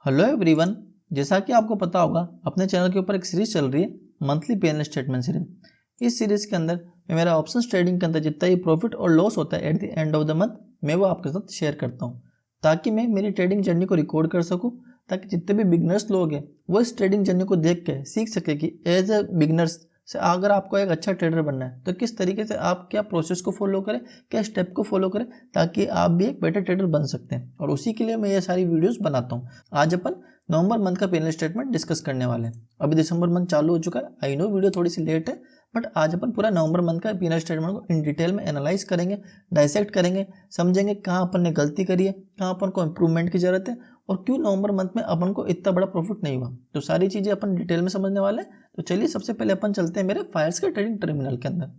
Hello everyone, जैसा कि आपको पता होगा अपने चैनल के ऊपर एक सीरीज चल रही है मंथली P&L स्टेटमेंट सीरीज। इस सीरीज के अंदर मैं मेरा ऑप्शन ट्रेडिंग के अंदर जितना ही प्रॉफिट और लॉस होता है at the end of the month मैं वो आपके साथ शेयर करता हूँ, ताकि मैं मेरी ट्रेडिंग जर्नी को रिकॉर्ड कर सकूँ, ताकि जितने भी बिगनर्स लोग हैं वो इस ट्रेडिंग जर्नी को देख के सीख सके कि एज अ बिगनर्स से अगर आपको एक अच्छा ट्रेडर बनना है तो किस तरीके से आप क्या प्रोसेस को फॉलो करें, क्या स्टेप को फॉलो करें, ताकि आप भी एक बेटर ट्रेडर बन सकते हैं। और उसी के लिए मैं ये सारी वीडियोस बनाता हूँ। आज अपन नवंबर मंथ का P&L स्टेटमेंट डिस्कस करने वाले हैं। अभी दिसंबर मंथ चालू हो चुका है, आई नो वीडियो थोड़ी सी लेट है, बट आज अपन पूरा नवंबर मंथ का P&L स्टेटमेंट को इन डिटेल में एनालाइज करेंगे, डाइसेक्ट करेंगे, समझेंगे कहाँ अपन ने गलती करी है, कहाँ अपन को इंप्रूवमेंट की जरूरत है और क्यों नवंबर मंथ में अपन को इतना बड़ा प्रॉफिट नहीं हुआ। तो सारी चीज़ें अपन डिटेल में समझने वाले हैं। तो चलिए सबसे पहले अपन चलते हैं मेरे फायर्स के ट्रेडिंग टर्मिनल के अंदर।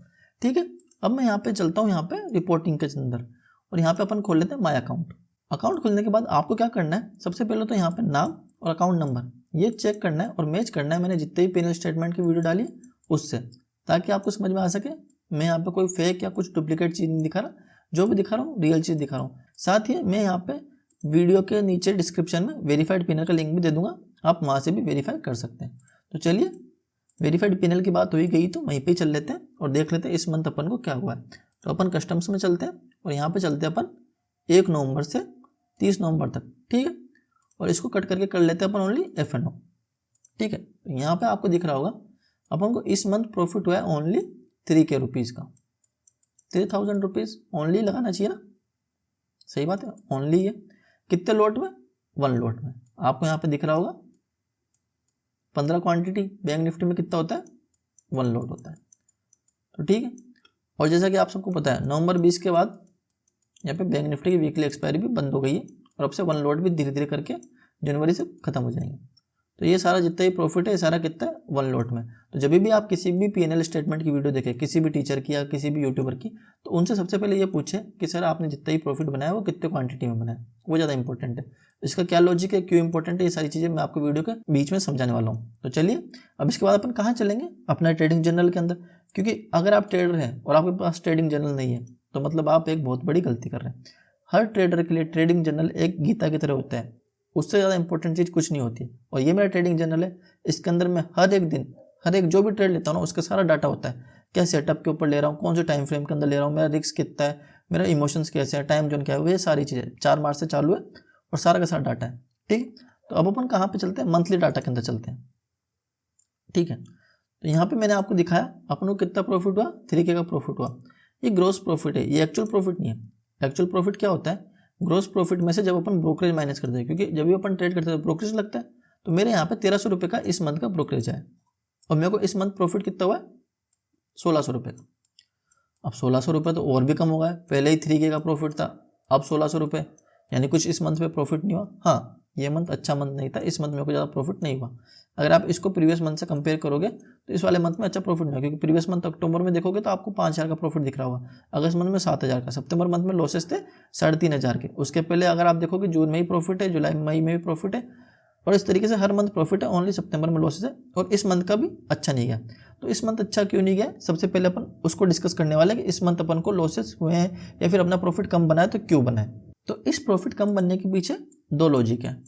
ठीक है, अब मैं यहाँ पे चलता हूँ यहाँ पे रिपोर्टिंग के अंदर और यहाँ पे अपन खोल लेते हैं माई अकाउंट। अकाउंट खोलने के बाद आपको क्या करना है, सबसे पहले तो यहाँ पे नाम और अकाउंट नंबर ये चेक करना है और मैच करना है मैंने जितने भी P&L स्टेटमेंट की वीडियो डाली उससे, ताकि आपको समझ में आ सके मैं यहाँ पे कोई फेक या कुछ डुप्लीकेट चीज़ नहीं दिखा रहा, जो भी दिखा रहा हूँ रियल चीज़ दिखा रहा हूँ। साथ ही मैं यहाँ पे वीडियो के नीचे डिस्क्रिप्शन में वेरीफाइड P&L का लिंक भी दे दूंगा, आप वहाँ से भी वेरीफाई कर सकते हैं। तो चलिए वेरीफाइड P&L की बात हो ही गई तो वहीं पे चल लेते हैं और देख लेते हैं इस मंथ अपन को क्या हुआ है। तो अपन कस्टम्स में चलते हैं और यहाँ पे चलते हैं अपन 1 नवंबर से 30 नवंबर तक। ठीक है, और इसको कट करके कर लेते हैं अपन ओनली F&O। ठीक है, तो यहाँ पे आपको दिख रहा होगा अपन को इस मंथ प्रॉफिट हुआ है ओनली 3K रुपीज़ का। 3000 रुपीज़ ओनली लगाना चाहिए ना, सही बात है, ओनली है। कितने लोट में? 1 लोट में। आपको यहाँ पे दिख रहा होगा 15 क्वांटिटी। बैंक निफ्टी में कितना होता है? 1 लोट होता है। तो ठीक है, और जैसा कि आप सबको पता है नवंबर 20 के बाद यहाँ पे बैंक निफ्टी की वीकली एक्सपायरी भी बंद हो गई है और अब से 1 लोट भी धीरे धीरे करके जनवरी से खत्म हो जाएंगे। तो ये सारा जितना ही प्रॉफिट है ये सारा कितना है? 1 लोट में। तो जब भी आप किसी भी P&L स्टेटमेंट की वीडियो देखें, किसी भी टीचर की या किसी भी यूट्यूबर की, तो उनसे सबसे पहले ये पूछें कि सर आपने जितना ही प्रॉफिट बनाया वो कितने क्वांटिटी में बनाया, वो ज़्यादा इंपॉर्टेंट है। इसका क्या लॉजिक है, क्यों इंपॉर्टेंट है, ये सारी चीज़ें मैं आपको वीडियो के बीच में समझाने वाला हूँ। तो चलिए अब इसके बाद अपन कहाँ चलेंगे? अपना ट्रेडिंग जर्नल के अंदर। क्योंकि अगर आप ट्रेडर हैं और आपके पास ट्रेडिंग जर्नल नहीं है तो मतलब आप एक बहुत बड़ी गलती कर रहे हैं। हर ट्रेडर के लिए ट्रेडिंग जर्नल एक गीता की तरह होता है, उससे ज़्यादा इंपॉर्टेंट चीज़ कुछ नहीं होती। और ये मेरा ट्रेडिंग जर्नल है, इसके अंदर मैं हर एक दिन हर एक जो भी ट्रेड लेता हूँ ना उसका सारा डाटा होता है। क्या सेटअप के ऊपर ले रहा हूँ, कौन से टाइम फ्रेम के अंदर ले रहा हूँ, मेरा रिस्क कितना है, मेरा इमोशंस कैसे है, टाइम जोन क्या है, ये सारी चीज़ें 4 मार्च से चालू है और सारा का सारा डाटा है। ठीक, तो अब अपन कहाँ पे चलते हैं? मंथली डाटा के अंदर चलते हैं। ठीक है, तो यहाँ पे मैंने आपको दिखाया अपन को कितना प्रॉफिट हुआ, 3K का प्रॉफिट हुआ। ये ग्रोस प्रॉफिट है, ये एक्चुअल प्रॉफिट नहीं है। एक्चुअल प्रॉफिट क्या होता है? ग्रोस प्रॉफिट में से जब अपन ब्रोकरेज माइनस करते हैं, क्योंकि जब भी अपन ट्रेड करते हैं ब्रोकरेज लगता है। तो मेरे यहाँ पे 1300 रुपये का इस मंथ का ब्रोकरेज है और मेरे को इस मंथ प्रॉफिट कितना हुआ है? 1600 रुपये का। अब 1600 रुपये तो और भी कम हो गया, पहले ही 3K का प्रॉफिट था, अब 1600 रुपये, यानी कुछ इस मंथ पे प्रॉफिट नहीं हुआ। हाँ, ये मंथ अच्छा मंथ नहीं था, इस मंथ मेरे को ज़्यादा प्रॉफिट नहीं हुआ। अगर आप इसको प्रीवियस मंथ से कंपेयर करोगे तो इस वाले मंथ में अच्छा प्रॉफिट नहीं हुआ, क्योंकि प्रीवियस मंथ अक्टूबर में देखोगे तो आपको 5000 का प्रॉफिट दिख रहा होगा, अगस्त मंथ में 7000 का, सितंबर मंथ में लॉसेस थे 3500 के। उसके पहले अगर आप देखोगे जून में ही प्रॉफिट है, जुलाई मई में भी प्रॉफिट है, और इस तरीके से हर मंथ प्रॉफिट है। ओनली सितंबर में लॉसेस है और इस मंथ का भी अच्छा नहीं गया। तो इस मंथ अच्छा क्यों नहीं गया, सबसे पहले अपन उसको डिस्कस करने वाले कि इस मंथ अपन को लॉसेस हुए हैं या फिर अपना प्रॉफिट कम बना है तो क्यों बना है। तो इस प्रॉफिट कम बनने के पीछे 2 लॉजिक है,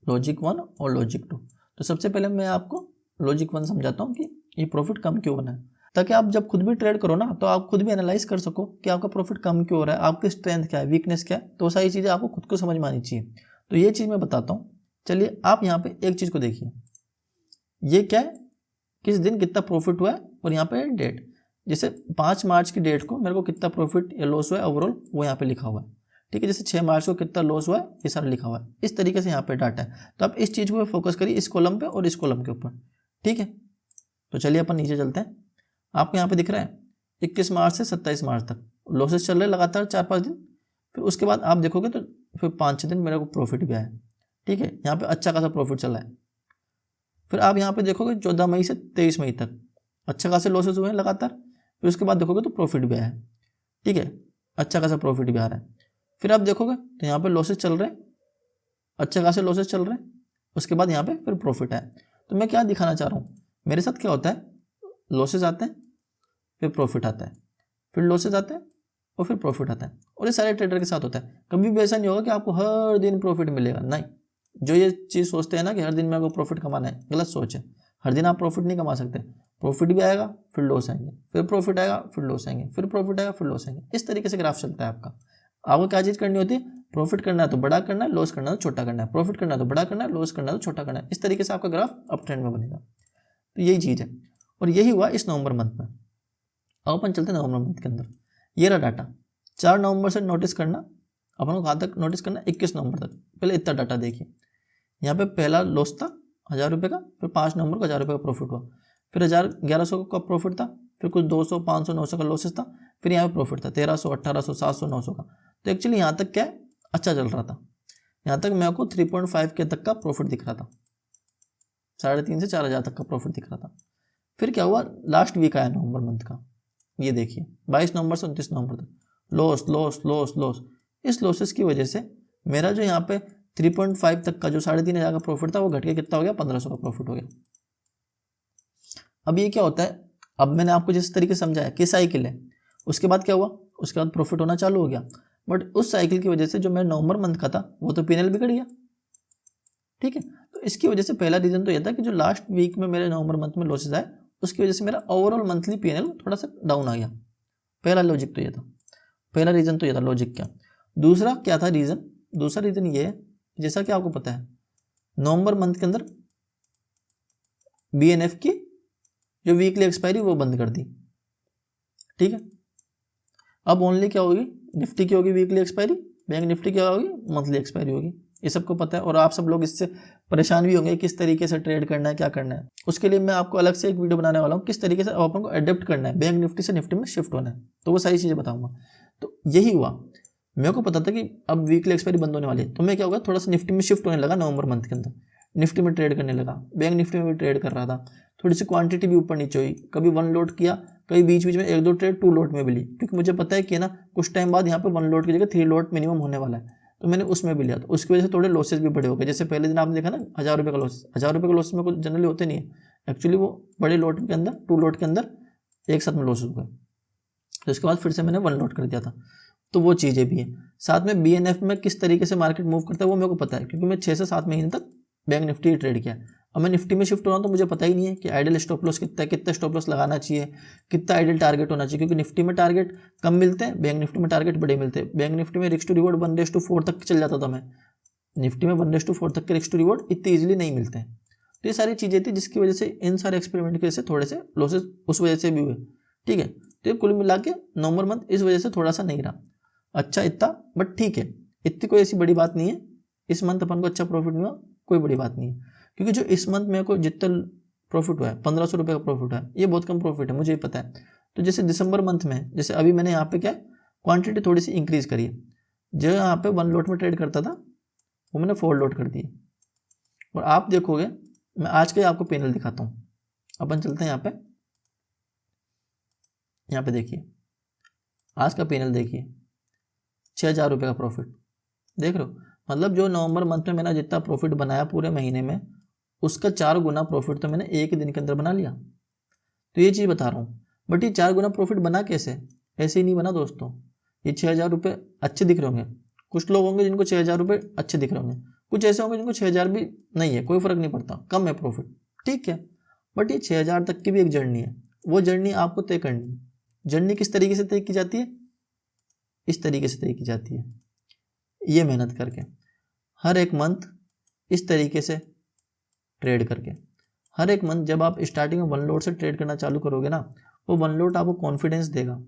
लॉजिक 1 और लॉजिक 2। तो सबसे पहले मैं आपको लॉजिक 1 समझाता हूँ कि ये प्रॉफिट कम क्यों बना है, ताकि आप जब खुद भी ट्रेड करो ना तो आप खुद भी एनालाइज कर सको कि आपका प्रॉफिट कम क्यों हो रहा है, आपकी स्ट्रेंथ क्या है, वीकनेस क्या है। तो सारी चीज़ें आपको खुद को समझ में आनी चाहिए। तो ये चीज़ मैं बताता हूँ। चलिए आप यहाँ पे एक चीज़ को देखिए, ये क्या है, किस दिन कितना प्रॉफिट हुआ है और यहाँ पे डेट। जैसे 5 मार्च की डेट को मेरे को कितना प्रॉफिट या लॉस हुआ है ओवरऑल वो यहाँ पे लिखा हुआ है। ठीक है, जैसे 6 मार्च को कितना लॉस हुआ है ये सारा लिखा हुआ है। इस तरीके से यहाँ पे डाटा है। तो आप इस चीज़ को फोकस करिए, इस कॉलम पे और इस कॉलम के ऊपर। ठीक है, तो चलिए अपन नीचे चलते हैं। आपको यहाँ पे दिख रहा है 21 मार्च से 27 मार्च तक लॉसेस चल रहे लगातार 4-5 दिन। फिर उसके बाद आप देखोगे तो फिर 5-6 दिन मेरे को प्रॉफिट भी आया। ठीक है, यहाँ पे अच्छा खासा प्रॉफिट चला है। फिर आप यहाँ पे देखोगे 14 मई से 23 मई तक अच्छा खासे लॉसेस हुए हैं लगातार। फिर उसके बाद देखोगे तो प्रॉफिट भी आया है। ठीक है, अच्छा खासा प्रॉफिट भी आ रहा है। फिर आप देखोगे तो यहाँ पे लॉसेस चल रहे हैं, अच्छे खासे लॉसेस चल रहे हैं। उसके बाद यहाँ पे फिर प्रॉफिट है। तो मैं क्या दिखाना चाह रहा हूँ, मेरे साथ क्या होता है, लॉसेस आते हैं फिर प्रॉफिट आता है, फिर लॉसेस आते हैं और फिर प्रॉफिट आता है। और ये सारे ट्रेडर के साथ होता है। कभी भी ऐसा नहीं होगा कि आपको हर दिन प्रॉफिट मिलेगा, नहीं। जो ये चीज़ सोचते हैं ना कि हर दिन मेरे को प्रॉफिट कमाना है, गलत सोच है। हर दिन आप प्रॉफिट नहीं कमा सकते, प्रॉफिट भी आएगा फिर लॉस आएंगे, फिर प्रॉफिट आएगा फिर लॉस आएंगे, फिर प्रॉफिट आएगा फिर लॉस आएंगे। इस तरीके से ग्राफ चलता है आपका। आपको क्या चीज़ करनी होती है, प्रॉफिट करना है तो बड़ा करना है, लॉस करना है तो छोटा करना है, प्रॉफिट करना है तो बड़ा करना है, लॉस करना है तो छोटा करना है। इस तरीके से आपका ग्राफ अप ट्रेंड में बनेगा। तो यही चीज़ है, और यही हुआ इस नवंबर मंथ में। अब अपन चलते हैं नवंबर मंथ के अंदर। ये रहा डाटा, 4 नवंबर से नोटिस करना, अपन को कहाँ तक नोटिस करना, 21 नवंबर तक। पहले इतना डाटा देखिए, यहाँ पे पहला लॉस था 1000 रुपये का, फिर 5 नवंबर को 1000 रुपये का प्रॉफिट हुआ, फिर 1100 का प्रॉफिट था, फिर कुछ 200, 500, 900 का लॉसेस था, फिर यहाँ पे प्रॉफिट था 1300, 1800, 700, 900 का। तो एक्चुअली यहाँ तक क्या है, अच्छा चल रहा था। यहाँ तक मेरे को 3.5 के तक का प्रॉफिट दिख रहा था, 3,500 से 4,000 तक का प्रॉफिट दिख रहा था। फिर क्या हुआ, लास्ट वीक आया नवंबर मंथ का, ये देखिए 22 नवंबर से 29 नवंबर तक लॉस लॉस लॉस लॉस। इस लॉसेस की वजह से मेरा जो यहाँ पे 3.5 तक का जो 3,500 का प्रॉफिट था वो घट के कितना हो गया, 1,500 का प्रॉफिट हो गया। अब ये क्या होता है, अब मैंने आपको जिस तरीके से समझाया कि साइकिल है, उसके बाद क्या हुआ, उसके बाद प्रॉफिट होना चालू हो गया। बट उस साइकिल की वजह से जो मेरा नवंबर मंथ का था वो तो P&L बिगड़ गया, ठीक है। तो इसकी वजह से पहला रीजन तो यह था कि जो लास्ट वीक में मेरे नवंबर मंथ में लॉसेज आए, उसकी वजह से मेरा ओवरऑल मंथली P&L थोड़ा सा डाउन आ गया। पहला लॉजिक तो ये था, पहला रीजन तो ये था लॉजिक क्या। दूसरा क्या था रीजन, दूसरा रीजन ये है, जैसा कि आपको पता है नवंबर मंथ के अंदर BNF की जो वीकली एक्सपायरी वो बंद कर दी, ठीक है। अब ओनली क्या होगी, निफ्टी की होगी वीकली एक्सपायरी, बैंक निफ्टी क्या होगी, मंथली एक्सपायरी होगी। ये सबको पता है, और आप सब लोग इससे परेशान भी होंगे किस तरीके से ट्रेड करना है, क्या करना है। उसके लिए मैं आपको अलग से एक वीडियो बनाने वाला हूँ, किस तरीके से अपन को अडेप्ट करना है, बैंक निफ्टी से निफ्टी में शिफ्ट होना है, तो वो सारी चीज़ें बताऊंगा। तो यही हुआ, मेरे को पता था कि अब वीकली एक्सपायरी बंद होने वाली है, तो मैं क्या होगा, थोड़ा सा निफ्टी में शिफ्ट होने लगा नवंबर मंथ के अंदर, निफ्टी में ट्रेड करने लगा, बैंक निफ्टी में भी ट्रेड कर रहा था। थोड़ी सी क्वांटिटी भी ऊपर नीचे हुई, कभी 1 लोट किया, कभी बीच बीच में 1-2 ट्रेड 2 लोट में भी ली, क्योंकि मुझे पता है कि ना कुछ टाइम बाद यहाँ पे 1 लोट की जगह 3 लोट मिनिमम होने वाला है, तो मैंने उसमें भी लिया। तो उसकी वजह से थोड़े लॉसेस भी बड़े हो गए। जैसे पहले दिन आपने देखा ना 1000 रुपये का लॉस, 1000 रुपये का लॉस में कुछ जनरली होते नहीं है, एक्चुअली वो बड़े लोट के अंदर 2 लोट के अंदर एक साथ में लॉस हो गए। तो इसके बाद फिर से मैंने 1 लोट कर दिया था। तो वो चीज़ें भी हैं। साथ में BNF में किस तरीके से मार्केट मूव करता है वो मेरे को पता है, क्योंकि मैं 6 से 7 महीने तक बैंक निफ्टी ट्रेड किया। अब मैं निफ्टी में शिफ्ट हो रहा हूँ तो मुझे पता ही नहीं है कि आइडियल स्टॉप लॉस कितना है, कितना स्टॉप लॉस लगाना चाहिए, कितना आइडियल टारगेट होना चाहिए, क्योंकि निफ्टी में टारगेट कम मिलते हैं, बैंक निफ्टी में टारगेट बड़े मिलते हैं। बैंक निफ्टी में रिस्क टू रिवॉर्ड 1:4 तक चल जाता था मैं, निफ्टी में 1:4 तक के रिस्क टू रिवॉर्ड इतनी ईजिली नहीं मिलते हैं। तो ये सारी चीज़ें थी जिसकी वजह से इन सारे एक्सपेरिमेंट की वजह से थोड़े से लॉसेस उस वजह से भी हुए, ठीक है। तो ये कुल मिला के नवंबर मंथ इस वजह से थोड़ा सा नहीं रहा अच्छा इतना, बट ठीक है, इतनी कोई ऐसी बड़ी बात नहीं है। इस मंथ अपन को अच्छा प्रॉफिट हुआ, कोई बड़ी बात नहीं है, क्योंकि जो इस मंथ मेरे को जितना प्रॉफिट हुआ है 1500 रुपये का प्रॉफिट है, ये बहुत कम प्रॉफिट है, मुझे ही पता है। तो जैसे दिसंबर मंथ में, जैसे अभी मैंने यहाँ पे क्या क्वांटिटी थोड़ी सी इंक्रीज करी है, जो यहाँ पे 1 लोट में ट्रेड करता था वो मैंने 4 लोट कर दिए। और आप देखोगे, मैं आज का आपको पैनल दिखाता हूँ। अपन चलते हैं यहाँ पे देखिए, आज का पैनल देखिए, 6,000 रुपये का प्रॉफिट देख रहे हो। मतलब जो नवंबर मंथ में मैंने जितना प्रॉफिट बनाया पूरे महीने में, उसका 4 गुना प्रॉफिट तो मैंने एक ही दिन के अंदर बना लिया। तो ये चीज़ बता रहा हूँ। बट ये 4 गुना प्रॉफिट बना कैसे, ऐसे ही नहीं बना दोस्तों। ये 6,000 रुपये अच्छे दिख रहे होंगे, कुछ लोग होंगे जिनको 6,000 रुपये अच्छे दिख रहे होंगे, कुछ ऐसे होंगे जिनको 6,000 भी नहीं है, कोई फर्क नहीं पड़ता, कम है प्रॉफिट, ठीक है। बट ये 6,000 तक की भी एक जर्नी है, वो जर्नी आपको तय करनी है। जर्नी किस तरीके से तय की जाती है, इस तरीके से तय की जाती है, ये मेहनत करके, हर एक मंथ इस तरीके से ट्रेड करके। हर एक मंथ जब आप स्टार्टिंग में 1 लोट से ट्रेड करना चालू करोगे ना, वो 1 लोट आपको कॉन्फिडेंस देगा,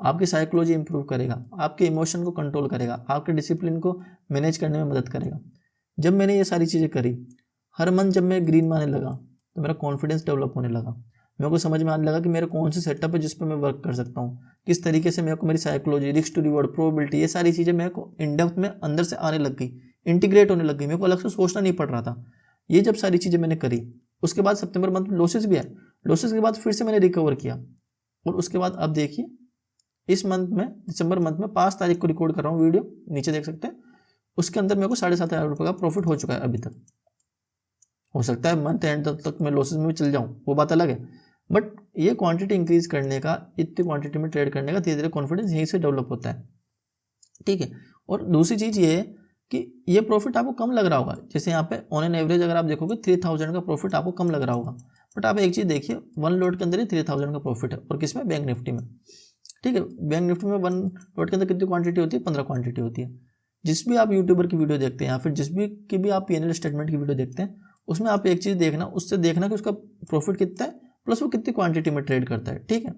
आपकी साइकोलॉजी इंप्रूव करेगा, आपके इमोशन को कंट्रोल करेगा, आपके डिसिप्लिन को मैनेज करने में मदद करेगा। जब मैंने ये सारी चीज़ें करी, हर मंथ जब मैं ग्रीन में आने लगा तो मेरा कॉन्फिडेंस डेवलप होने लगा। मेरे को समझ में आने लगा कि मेरा कौन सा सेटअप है जिस पर मैं वर्क कर सकता हूँ, किस तरीके से मेरे को मेरी psychology, risk to reward, probability, ये सारी चीज़ें मेरे को इन डेप्थ में अंदर से आने लग गई, इंटीग्रेट होने लग गई। मेरे को अलग से सोचना नहीं पड़ रहा था। ये जब सारी चीज़ें मैंने करी, उसके बाद सितंबर मंथ में लॉसेस भी आए, लॉसेस के बाद फिर से मैंने रिकवर किया। और उसके बाद अब देखिए इस मंथ में, दिसंबर मंथ में 5 तारीख को रिकॉर्ड कर रहा हूँ वीडियो, नीचे देख सकते हैं, उसके अंदर मेरे को 7,500 रुपये का प्रॉफिट हो चुका है अभी तक। हो सकता है मंथ एंड तक मैं लॉसेस में भी चल जाऊँ, वो बात अलग है, बट ये क्वांटिटी इंक्रीज करने का, इतनी क्वांटिटी में ट्रेड करने का धीरे धीरे कॉन्फिडेंस यहीं से डेवलप होता है, ठीक है। और दूसरी चीज़ ये है कि ये प्रॉफिट आपको कम लग रहा होगा। जैसे यहाँ पे ऑन एन एवरेज अगर आप देखोगे 3000 का प्रॉफिट आपको कम लग रहा होगा, बट आप एक चीज़ देखिए, 1 लॉट के अंदर ही 3000 का प्रॉफिट है। और किसमें? बैंक निफ्टी में। ठीक है, बैंक निफ्टी में 1 लॉट के अंदर कितनी क्वांटिटी होती है? 15 क्वांटिटी होती है। जिस भी आप यूट्यूबर की वीडियो देखते हैं या फिर जिस भी की भी आप P&L स्टेटमेंट की वीडियो देखते हैं, उसमें आप एक चीज़ देखना, उससे देखना कि उसका प्रॉफिट कितना है प्लस वो कितनी क्वांटिटी में ट्रेड करता है। ठीक है,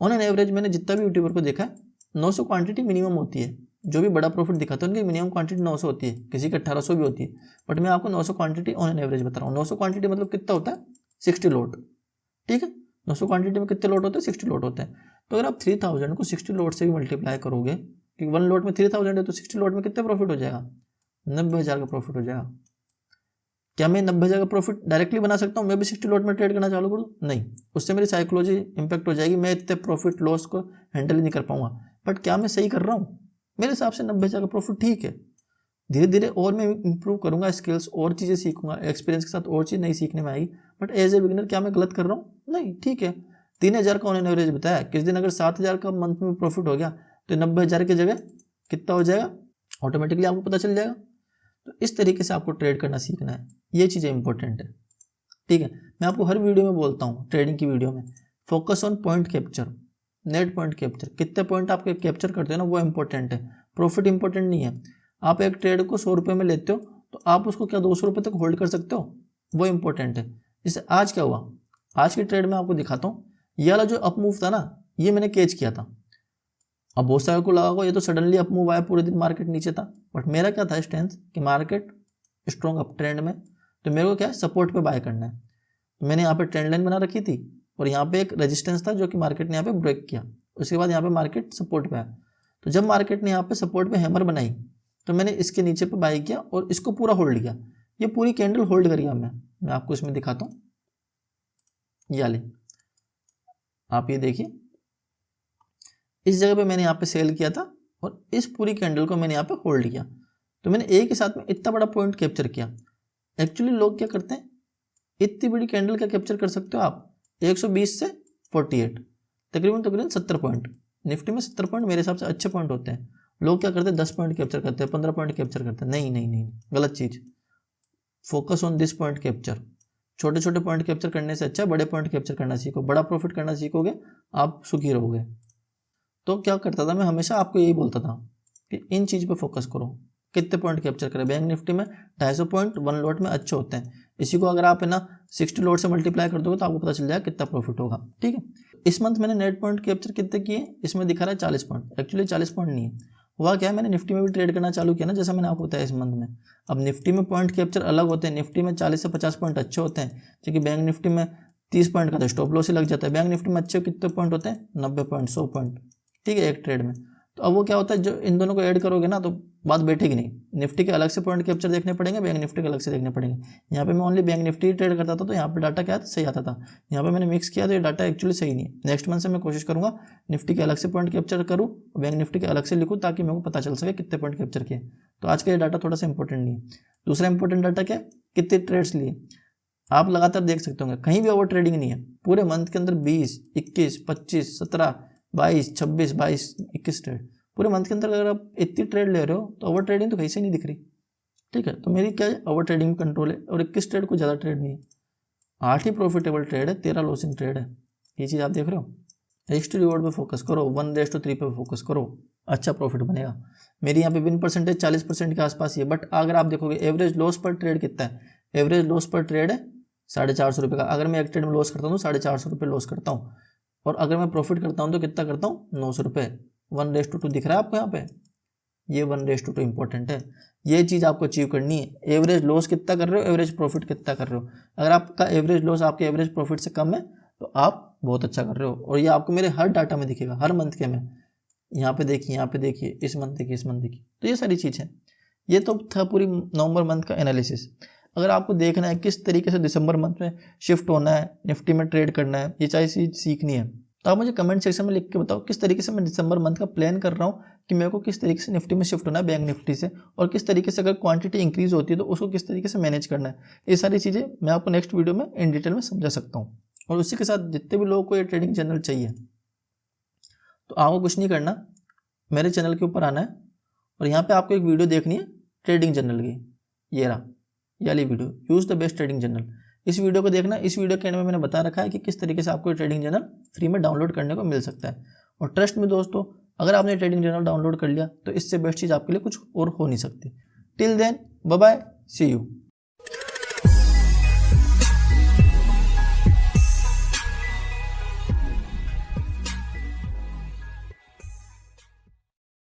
ऑन एन एवरेज मैंने जितना भी यूट्यूबर को देखा है 900 क्वांटिटी मिनिमम होती है। जो भी बड़ा प्रॉफिट दिखाता है उनकी मिनिमम क्वांटिटी 900 होती है, किसी की 1800 भी होती है, बट मैं आपको 900 क्वांटिटी ऑन एन एवरेज बता रहा हूँ। 900 क्वांटिटी मतलब कितना होता है? 60 लॉट। ठीक है, 900 क्वांटिटी में कितने लॉट होते हैं? 60 लॉट होते हैं। तो अगर आप 3000 को 60 लॉट से भी मल्टीप्लाई करोगे, क्योंकि 1 लॉट में 3000 है, तो 60 लॉट में कितने प्रॉफिट हो जाएगा? 90,000 का प्रॉफिट हो जाएगा। क्या मैं 90,000 का प्रॉफिट डायरेक्टली बना सकता हूँ? मैं भी 60 लॉट में ट्रेड करना चालू करूँ? नहीं, उससे मेरी साइकोलॉजी इंपैक्ट हो जाएगी, मैं इतने प्रॉफिट लॉस को हैंडल ही नहीं कर पाऊंगा। बट क्या मैं सही कर रहा हूँ? मेरे हिसाब से 90,000 का प्रॉफिट ठीक है। धीरे धीरे और मैं इंप्रूव करूंगा, स्किल्स और चीज़ें सीखूंगा, एक्सपीरियंस के साथ और चीज़ नहीं सीखने में आएगी। बट एज ए बिगिनर क्या मैं गलत कर रहा हूँ? नहीं, ठीक है। 3000 का ऑन एन एवरेज बताया, किस दिन अगर 7000 का मंथ में प्रॉफिट हो गया तो 90,000 की जगह कितना हो जाएगा? ऑटोमेटिकली आपको पता चल जाएगा। तो इस तरीके से आपको ट्रेड करना सीखना है, ये चीज़ें इंपॉर्टेंट है। ठीक है, मैं आपको हर वीडियो में बोलता हूँ, ट्रेडिंग की वीडियो में focus on point capture, net point capture. कितने पॉइंट आप कैप्चर करते हो ना, वो इंपॉर्टेंट है, प्रॉफिट इंपॉर्टेंट नहीं है। आप एक ट्रेड को 100 रुपये में लेते हो तो आप उसको क्या 200 रुपये तक होल्ड कर सकते हो? वो इंपॉर्टेंट है। जैसे आज क्या हुआ, आज की ट्रेड में आपको दिखाता हूँ। ये वाला जो अप मूव था ना, ये मैंने कैच किया था। अब बहुत सारे को लगा ये तो सडनली अप मूव आया, पूरे दिन मार्केट नीचे था, बट मेरा क्या था स्टैंड कि मार्केट स्ट्रॉन्ग अप ट्रेंड में, तो मेरे को क्या है, सपोर्ट पे बाय करना है। तो मैंने यहाँ पे ट्रेंड लाइन बना रखी थी और यहाँ पे एक रेजिस्टेंस था जो कि मार्केट ने यहाँ पे ब्रेक किया। उसके बाद यहाँ पे मार्केट सपोर्ट पे आया। तो जब मार्केट ने यहाँ पे सपोर्ट पे हैमर बनाई तो मैंने इसके नीचे पे बाय किया और इसको पूरा होल्ड किया। ये पूरी कैंडल होल्ड करी मैं आपको इसमें दिखाता हूँ। ये ले, आप ये देखिए, इस जगह पे मैंने यहाँ पे सेल किया था और इस पूरी कैंडल को मैंने यहाँ पे होल्ड किया। तो मैंने एक ही साथ में इतना बड़ा पॉइंट कैप्चर किया। एक्चुअली लोग क्या करते हैं, इतनी बड़ी कैंडल क्या कैप्चर कर सकते हो आप? 120 से 48, तकरीबन 70 पॉइंट। निफ्टी में 70 पॉइंट मेरे हिसाब से अच्छे पॉइंट होते हैं। लोग क्या करते हैं, 10 पॉइंट कैप्चर करते हैं, 15 पॉइंट कैप्चर करते हैं। नहीं नहीं नहीं, गलत चीज़। Focus on this point capture. छोटे छोटे पॉइंट कैप्चर करने से अच्छा बड़े पॉइंट कैप्चर करना सीखो। बड़ा प्रॉफिट करना सीखोगे आप सुखी रहोगे। तो क्या करता था मैं, हमेशा आपको यही बोलता था कि इन चीज़ पे फोकस करो। कितने पॉइंट कैप्चर करें? बैंक निफ्टी में 250 पॉइंट 1 लॉट में अच्छे होते हैं। इसी को अगर आप है ना 60 लॉट से मल्टीप्लाई कर दोगे तो आपको पता चल जाएगा कितना प्रॉफिट होगा। ठीक है, इस मंथ मैंने नेट पॉइंट कैप्चर कितने किए? इसमें दिखा रहा है 40 पॉइंट। एक्चुअली 40 पॉइंट नहीं है, हुआ क्या है, मैंने निफ्टी में भी ट्रेड करना चालू किया ना, जैसा मैंने आपको बताया इस मंथ में। अब निफ्टी में पॉइंट कैप्चर अलग होते हैं। निफ्टी में 40 से 50 पॉइंट अच्छे होते हैं, क्योंकि बैंक निफ्टी में 30 पॉइंट का तो स्टॉप लॉस ही लग जाता है। बैंक निफ्टी में अच्छे कितने पॉइंट होते हैं? 90 पॉइंट, 100 पॉइंट। ठीक है, एक ट्रेड में। तो अब वो क्या होता है, जो इन दोनों को ऐड करोगे ना तो बात बैठेगी नहीं। निफ्टी के अलग से पॉइंट कैप्चर देखने पड़ेंगे, बैंक निफ्टी के अलग से देखने पड़ेंगे। यहाँ पे मैं ओनली बैंक निफ्टी ट्रेड करता था तो यहाँ पे डाटा क्या सही आता था। यहाँ पे मैंने मिक्स किया तो ये डाटा एक्चुअली सही नहीं है। नेक्स्ट मंथ से मैं कोशिश करूँगा निफ्टी के अलग से पॉइंट कैप्चर करूँ, बैंक निफ्टी के अलग से लिखूँ, ताकि मेरे को पता चल सके कितने पॉइंट कैप्चर किए। तो आज का ये डाटा थोड़ा सा इंपॉर्टेंट नहीं है। दूसरा इंपॉर्टेंट डाटा क्या है, कितने ट्रेड्स लिए। आप लगातार देख सकते होंगे कहीं भी ओवर ट्रेडिंग नहीं है। पूरे मंथ के अंदर 20, 21, 25, 17, 22, 26, 22, 21 ट्रेड पूरे मंथ के अंदर। अगर आप इतनी ट्रेड ले रहे हो तो ओवर ट्रेडिंग तो कहीं से नहीं दिख रही। ठीक है, तो मेरी क्या है, ओवर ट्रेडिंग कंट्रोल है और 21 ट्रेड को ज़्यादा ट्रेड नहीं है। 8 ही प्रॉफिटेबल ट्रेड है, 13 लॉसिंग ट्रेड है। ये चीज़ आप देख रहे हो। रिस्क रिवॉर्ड पे फोकस करो, 1:3 पे फोकस करो, अच्छा प्रॉफिट बनेगा। मेरी यहाँ पे विन परसेंटेज 40% के आसपास ही है। बट अगर आप देखोगे एवरेज लॉस पर ट्रेड कितना है, एवरेज लॉस पर ट्रेड है 450 रुपये का। अगर मैं एक ट्रेड में लॉस करता हूँ तो 450 रुपये लॉस करता हूँ, और अगर मैं प्रॉफिट करता हूँ तो कितना करता हूँ? 900 रुपये। 1:2 दिख रहा है आपको यहाँ पे, ये 1:2 इंपॉर्टेंट है। ये चीज़ आपको अचीव करनी है। एवरेज लॉस कितना कर रहे हो, एवरेज प्रॉफिट कितना कर रहे हो। अगर आपका एवरेज लॉस आपके एवरेज प्रॉफिट से कम है तो आप बहुत अच्छा कर रहे हो। और ये आपको मेरे हर डाटा में दिखेगा, हर मंथ के में। यहाँ पे देखिए, यहाँ पे देखिए, इस मंथ देखिए, इस मंथ देखिए। तो ये सारी चीज़ है। ये तो था पूरी नवंबर मंथ का एनालिसिस। अगर आपको देखना है किस तरीके से दिसंबर मंथ में शिफ्ट होना है, निफ्टी में ट्रेड करना है, ये सारी चीज़ सीखनी है, तो आप मुझे कमेंट सेक्शन में लिख के बताओ किस तरीके से मैं दिसंबर मंथ का प्लान कर रहा हूँ कि मेरे को किस तरीके से निफ्टी में शिफ्ट होना है बैंक निफ्टी से, और किस तरीके से अगर क्वांटिटी इंक्रीज होती है तो उसको किस तरीके से मैनेज करना है। ये सारी चीज़ें मैं आपको नेक्स्ट वीडियो में इन डिटेल में समझा सकता हूँ। और उसी के साथ जितने भी लोगों को ये ट्रेडिंग चैनल चाहिए तो आपको कुछ नहीं करना, मेरे चैनल के ऊपर आना है और यहाँ पे आपको एक वीडियो देखनी है ट्रेडिंग जर्नल की, ये रहा ये वाली video, use the best trading journal. इस वीडियो को देखना। इस वीडियो के एंड में मैंने बता रखा है कि किस तरीके से आपको ट्रेडिंग जर्नल फ्री में डाउनलोड करने को मिल सकता है। और ट्रस्ट में दोस्तों, अगर आपने ट्रेडिंग जर्नल डाउनलोड कर लिया तो इससे बेस्ट चीज़ आपके लिए कुछ और हो नहीं सकती। Till then, bye bye, see you.